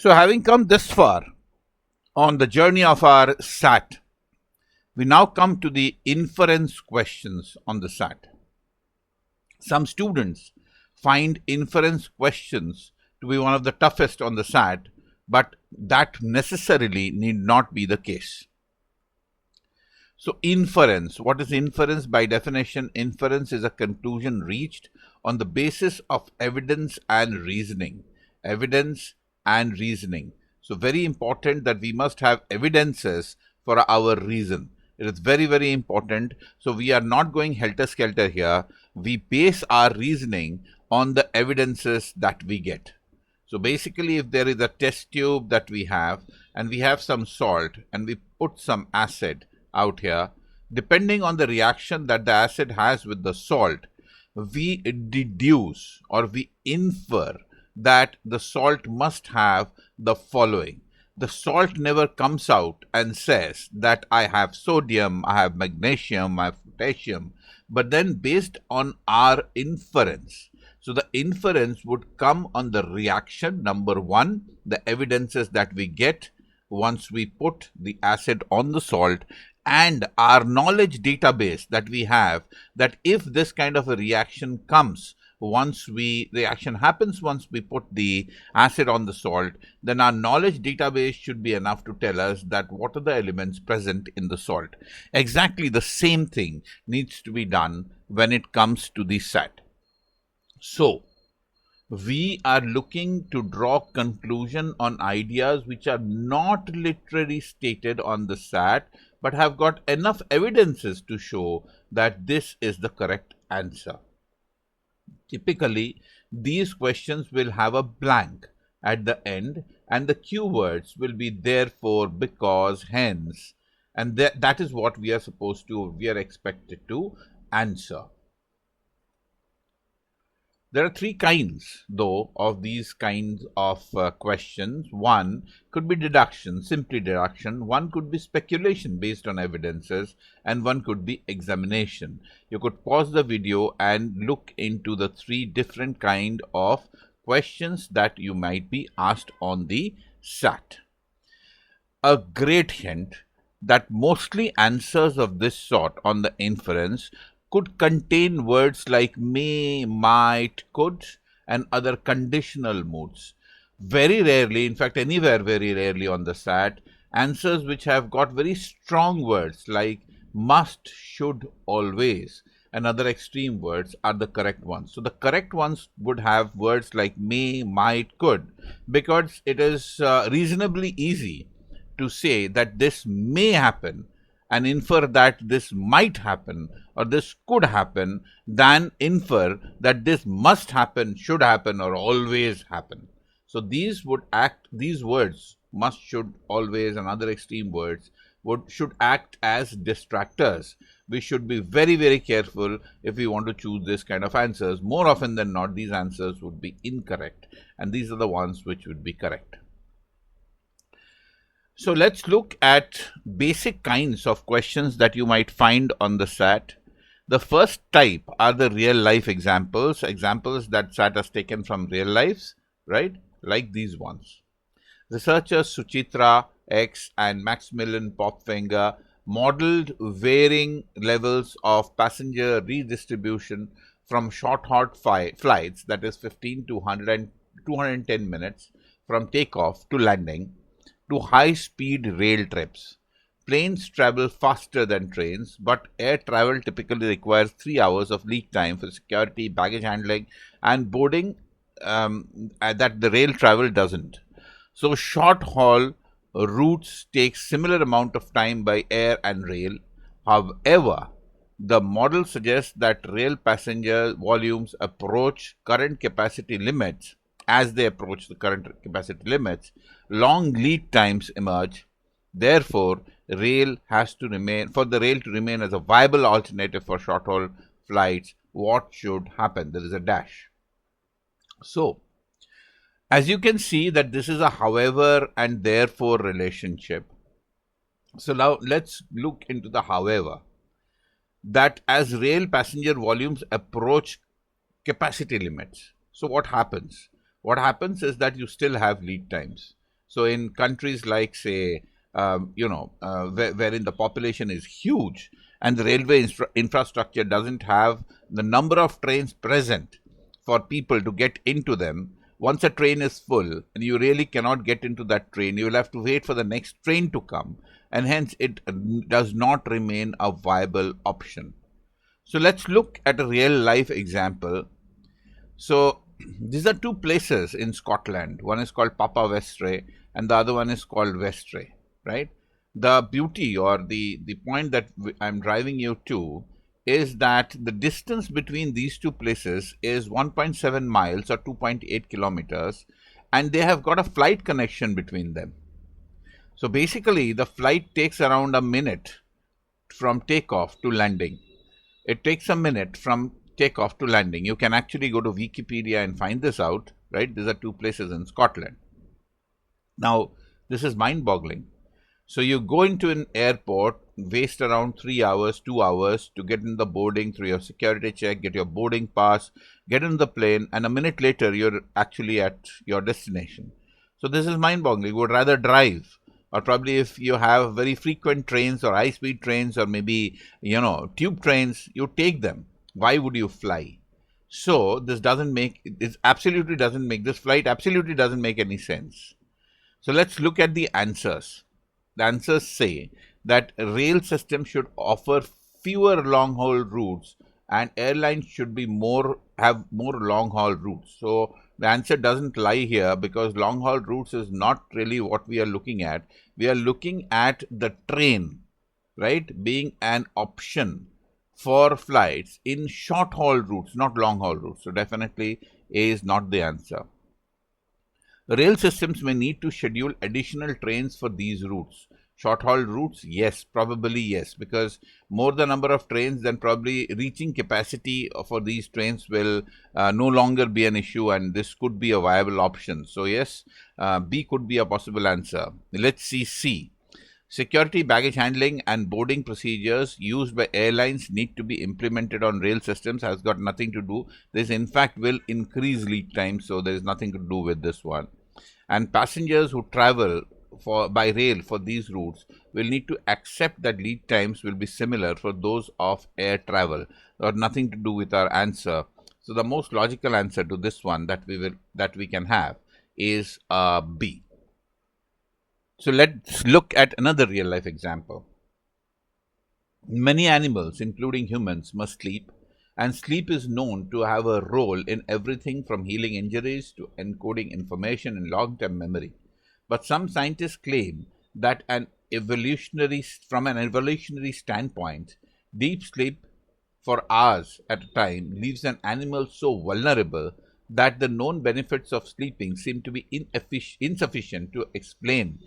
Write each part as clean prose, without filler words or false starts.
So having come this far on the journey of our SAT, we now come to the inference questions on the SAT. Some students find inference questions to be one of the toughest on the SAT, but that necessarily need not be the case. So inference, what is inference? By definition, inference is a conclusion reached on the basis of evidence and reasoning. Evidence and reasoning. So very important that we must have evidences for our reason. It is very, very important. So we are not going helter-skelter here. We base our reasoning on the evidences that we get. So basically, if there is a test tube that we have, and we have some salt, and we put some acid out here, depending on the reaction that the acid has with the salt, we deduce or we infer that the salt must have the following. The salt never comes out and says that I have sodium, I have magnesium, I have potassium, but then based on our inference. So the inference would come on the reaction, number one, the evidences that we get once we put the acid on the salt, and our knowledge database that we have, that if this kind of a reaction comes, reaction happens once we put the acid on the salt, then our knowledge database should be enough to tell us that what are the elements present in the salt. Exactly the same thing needs to be done when it comes to the SAT. So, we are looking to draw conclusion on ideas which are not literally stated on the SAT, but have got enough evidences to show that this is the correct answer. Typically, these questions will have a blank at the end, and the keywords will be therefore, because, hence, and that is what we are expected to answer. There are three kinds, though, of these kinds of questions. One could be deduction, simply deduction. One could be speculation based on evidences, and one could be examination. You could pause the video and look into the three different kind of questions that you might be asked on the SAT. A great hint that mostly answers of this sort on the inference could contain words like may, might, could, and other conditional moods. Very rarely, in fact anywhere very rarely on the SAT, answers which have got very strong words like must, should, always, and other extreme words are the correct ones. So the correct ones would have words like may, might, could, because it is reasonably easy to say that this may happen and infer that this might happen or this could happen, than infer that this must happen, should happen, or always happen. So these words, must, should, always, and other extreme words should act as distractors. We should be very, very careful if we want to choose this kind of answers. More often than not, these answers would be incorrect, and these are the ones which would be correct. So let's look at basic kinds of questions that you might find on the SAT. The first type are the real life examples that SAT has taken from real lives, right? Like these ones. Researchers Suchitra X and Maximilian Popfinger modeled varying levels of passenger redistribution from short-haul flights, that is 15 to 210 minutes from takeoff to landing, to high-speed rail trips. Planes travel faster than trains, but air travel typically requires 3 hours of lead time for security, baggage handling, and boarding that the rail travel doesn't. So short-haul routes take similar amount of time by air and rail. However, the model suggests that rail passenger volumes approach current capacity limits. As they approach the current capacity limits, long lead times emerge. Therefore, for the rail to remain as a viable alternative for short-haul flights, what should happen? There is a dash. So, as you can see that this is a however and therefore relationship. So now let's look into the however. That as rail passenger volumes approach capacity limits. So what happens? What happens is that you still have lead times. So in countries like, say, wherein the population is huge and the railway infrastructure doesn't have the number of trains present for people to get into them, once a train is full and you really cannot get into that train, you will have to wait for the next train to come, and hence it does not remain a viable option. So let's look at a real life example. So these are two places in Scotland. One is called Papa Westray and the other one is called Westray, right? The beauty, or the point that I'm driving you to, is that the distance between these two places is 1.7 miles or 2.8 kilometers, and they have got a flight connection between them. So basically, the flight takes around a minute from takeoff to landing. It takes a minute from takeoff to landing. You can actually go to Wikipedia and find this out, right? These are two places in Scotland. Now, this is mind-boggling. So you go into an airport, waste around 3 hours, 2 hours to get in the boarding through your security check, get your boarding pass, get in the plane, and a minute later you're actually at your destination. So this is mind-boggling. You would rather drive, or probably if you have very frequent trains or high-speed trains or maybe, tube trains, you take them. Why would you fly? So this flight absolutely doesn't make any sense. So let's look at the answers. The answers say that rail systems should offer fewer long-haul routes and airlines should have more long-haul routes. So the answer doesn't lie here, because long-haul routes is not really what we are looking at. We are looking at the train, right, being an option for flights in short-haul routes, not long-haul routes. So definitely A is not the answer. Rail systems may need to schedule additional trains for these routes. Short-haul routes, yes, probably yes, because more the number of trains, then probably reaching capacity for these trains will no longer be an issue, and this could be a viable option. So yes, B could be a possible answer. Let's see C. Security, baggage handling and boarding procedures used by airlines need to be implemented on rail systems. Has got nothing to do. This in fact will increase lead time, so there is nothing to do with this one. And passengers who travel by rail for these routes will need to accept that lead times will be similar for those of air travel, or nothing to do with our answer. So the most logical answer to this one that we can have is B. So let's look at another real life example. Many animals, including humans, must sleep, and sleep is known to have a role in everything from healing injuries to encoding information in long-term memory. But some scientists claim that from an evolutionary standpoint, deep sleep for hours at a time leaves an animal so vulnerable that the known benefits of sleeping seem to be insufficient to explain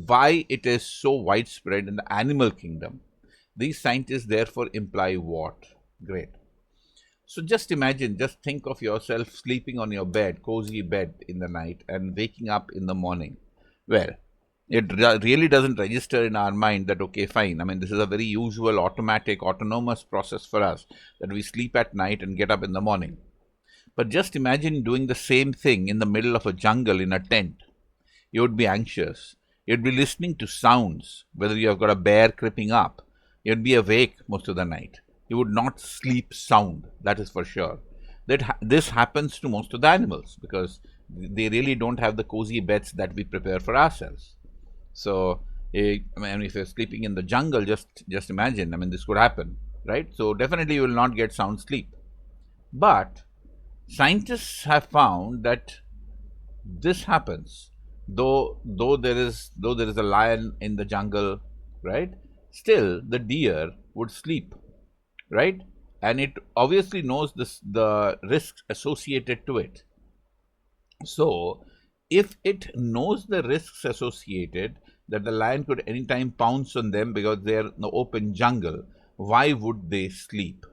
why it is so widespread in the animal kingdom. These scientists therefore imply what? Great. So just think of yourself sleeping on your bed, cozy bed in the night, and waking up in the morning. Well, it really doesn't register in our mind that, okay, fine, I mean, this is a very usual automatic, autonomous process for us, that we sleep at night and get up in the morning. But just imagine doing the same thing in the middle of a jungle in a tent. You would be anxious. You'd be listening to sounds, whether you have got a bear creeping up. You'd be awake most of the night. You would not sleep sound, that is for sure. This happens to most of the animals because they really don't have the cozy beds that we prepare for ourselves. So, if you're sleeping in the jungle, just imagine, this could happen, right? So definitely you will not get sound sleep. But scientists have found that this happens. Though there is a lion in the jungle, right? Still, the deer would sleep, right? And it obviously knows the risks associated to it. So, if it knows the risks associated, that the lion could anytime pounce on them because they're in the open jungle, why would they sleep?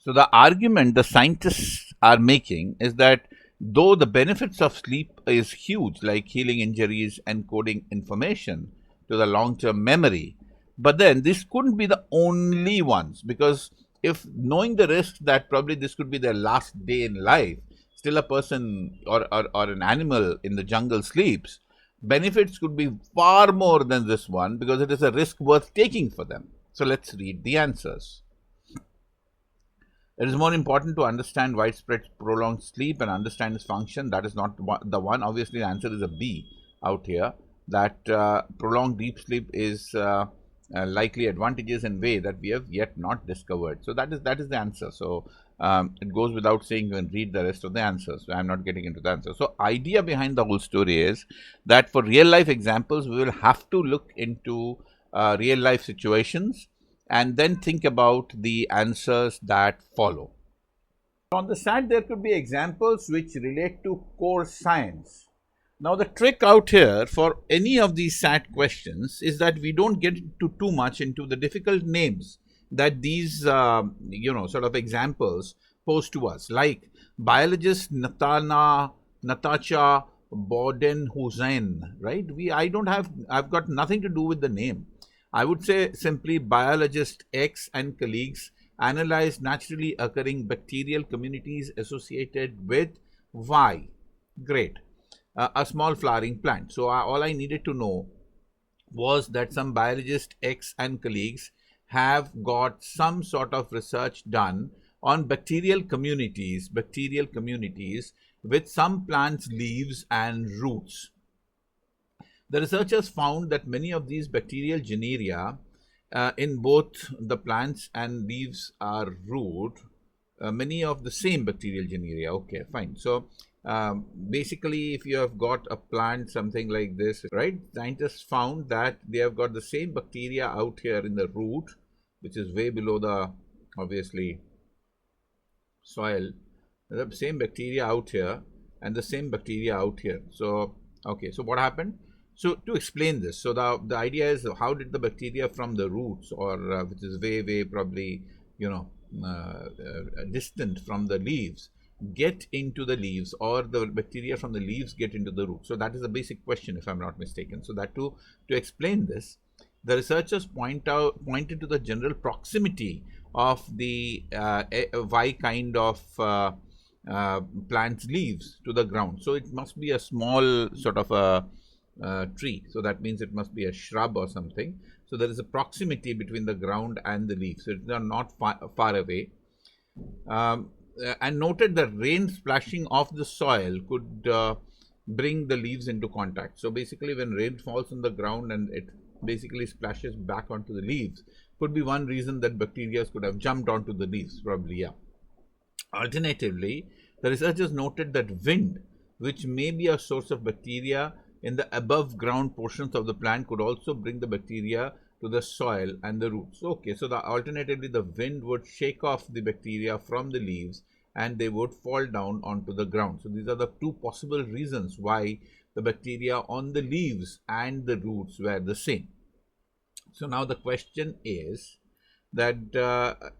So the argument the scientists are making is that though the benefits of sleep is huge, like healing injuries and coding information to the long-term memory, but then this couldn't be the only ones, because if knowing the risk that probably this could be their last day in life, still a person or an animal in the jungle sleeps, benefits could be far more than this one because it is a risk worth taking for them. So let's read the answers. It is more important to understand widespread prolonged sleep and understand its function. That is not the one. Obviously, the answer is a B out here. That prolonged deep sleep is likely advantageous in way that we have yet not discovered. So that is the answer. So it goes without saying you can read the rest of the answers. So I'm not getting into the answer. So idea behind the whole story is that for real life examples, we will have to look into real life situations and then think about the answers that follow. On the SAT, there could be examples which relate to core science. Now, the trick out here for any of these SAT questions is that we don't get too much into the difficult names that these, sort of examples pose to us, like biologist Natasha Boden-Hussein, right? I've got nothing to do with the name. I would say simply biologist X and colleagues analyzed naturally occurring bacterial communities associated with Y. Great. A small flowering plant. So all I needed to know was that some biologist X and colleagues have got some sort of research done on bacterial communities with some plants' leaves and roots. The researchers found that many of these bacterial genera in both the plants and leaves are root, many of the same bacterial genera. Okay, fine. So basically, if you have got a plant, something like this, right? Scientists found that they have got the same bacteria out here in the root, which is way below the, obviously, soil. The same bacteria out here and the same bacteria out here. So, okay, so what happened? So to explain this, so the idea is how did the bacteria from the roots, or which is way probably distant from the leaves, get into the leaves, or the bacteria from the leaves get into the roots. So that is the basic question, if I'm not mistaken. So that to explain this, the researchers pointed to the general proximity of the Y kind of plant's leaves to the ground. So it must be a small sort of a tree. So that means it must be a shrub or something. So there is a proximity between the ground and the leaves. So they are not far away. And noted that rain splashing off the soil could bring the leaves into contact. So basically, when rain falls on the ground and it basically splashes back onto the leaves, could be one reason that bacteria could have jumped onto the leaves, probably, yeah. Alternatively, the researchers noted that wind, which may be a source of bacteria in the above ground portions of the plant, could also bring the bacteria to the soil and the roots. Okay, so alternatively, the wind would shake off the bacteria from the leaves and they would fall down onto the ground. So these are the two possible reasons why the bacteria on the leaves and the roots were the same. So now the question is that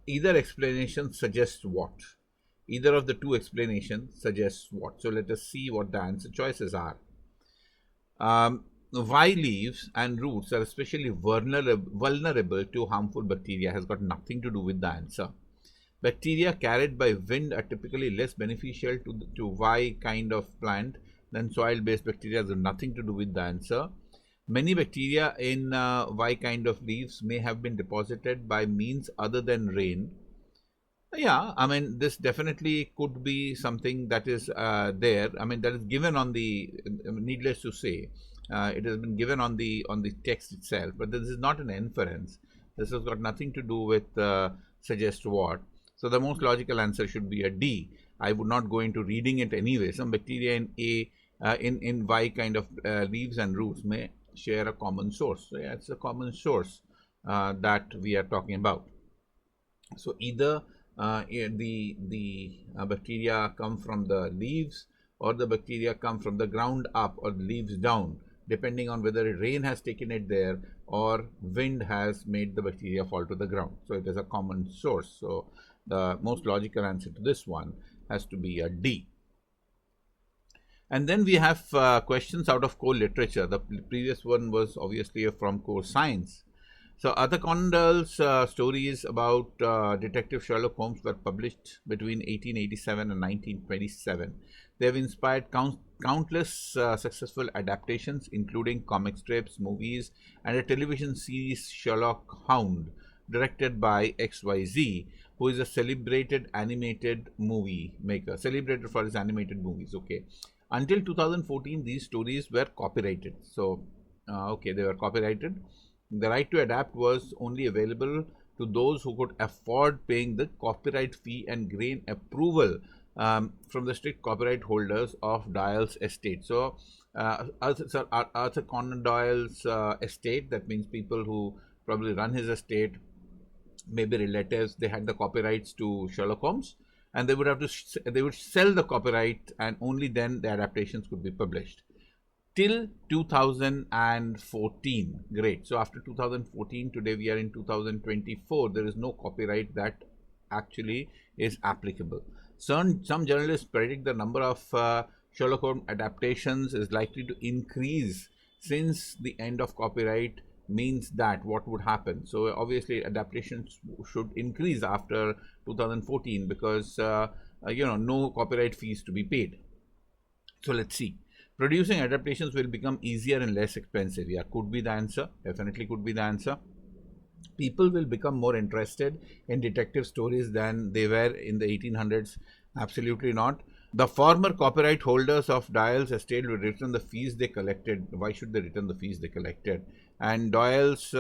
either explanation suggests what? Either of the two explanations suggests what? So let us see what the answer choices are. Y leaves and roots are especially vulnerable to harmful bacteria has got nothing to do with the answer. Bacteria carried by wind are typically less beneficial to Y kind of plant than soil-based bacteria has got nothing to do with the answer. Many bacteria in Y kind of leaves may have been deposited by means other than rain. Yeah, I mean, this definitely could be something that is there. I mean, that is given on the, needless to say, it has been given on the text itself, but this is not an inference. This has got nothing to do with suggest what. So the most logical answer should be a D. I would not go into reading it anyway. Some bacteria in in Y kind of leaves and roots may share a common source. So yeah, it's a common source that we are talking about. So either the bacteria come from the leaves, or the bacteria come from the ground up or the leaves down, depending on whether rain has taken it there or wind has made the bacteria fall to the ground. So it is a common source. So the most logical answer to this one has to be a D. And then we have questions out of core literature. The previous one was obviously from core science. So Arthur Conan Doyle's stories about Detective Sherlock Holmes were published between 1887 and 1927. They have inspired countless successful adaptations, including comic strips, movies, and a television series, Sherlock Hound, directed by XYZ, who is a celebrated animated movie maker, celebrated for his animated movies. Okay, until 2014, these stories were copyrighted. So, okay, they were copyrighted. The right to adapt was only available to those who could afford paying the copyright fee and gain approval from the strict copyright holders of Doyle's estate. So, Arthur Conan Doyle's estate, that means people who probably run his estate, maybe relatives, they had the copyrights to Sherlock Holmes, and they would sell the copyright, and only then the adaptations could be published till 2014. Great. So after 2014, today we are in 2024, there is no copyright that actually is applicable. Some journalists predict the number of Sherlock Holmes adaptations is likely to increase, since the end of copyright means that what would happen. So obviously adaptations should increase after 2014, because no copyright fees to be paid. So let's see. Producing adaptations will become easier and less expensive. Yeah, could be the answer. Definitely could be the answer. People will become more interested in detective stories than they were in the 1800s. Absolutely not. The former copyright holders of Doyle's estate will return the fees they collected. Why should they return the fees they collected? And Doyle's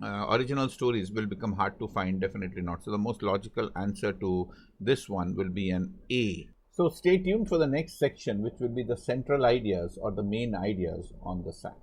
original stories will become hard to find. Definitely not. So the most logical answer to this one will be an A. So stay tuned for the next section, which will be the central ideas or the main ideas on the SAT.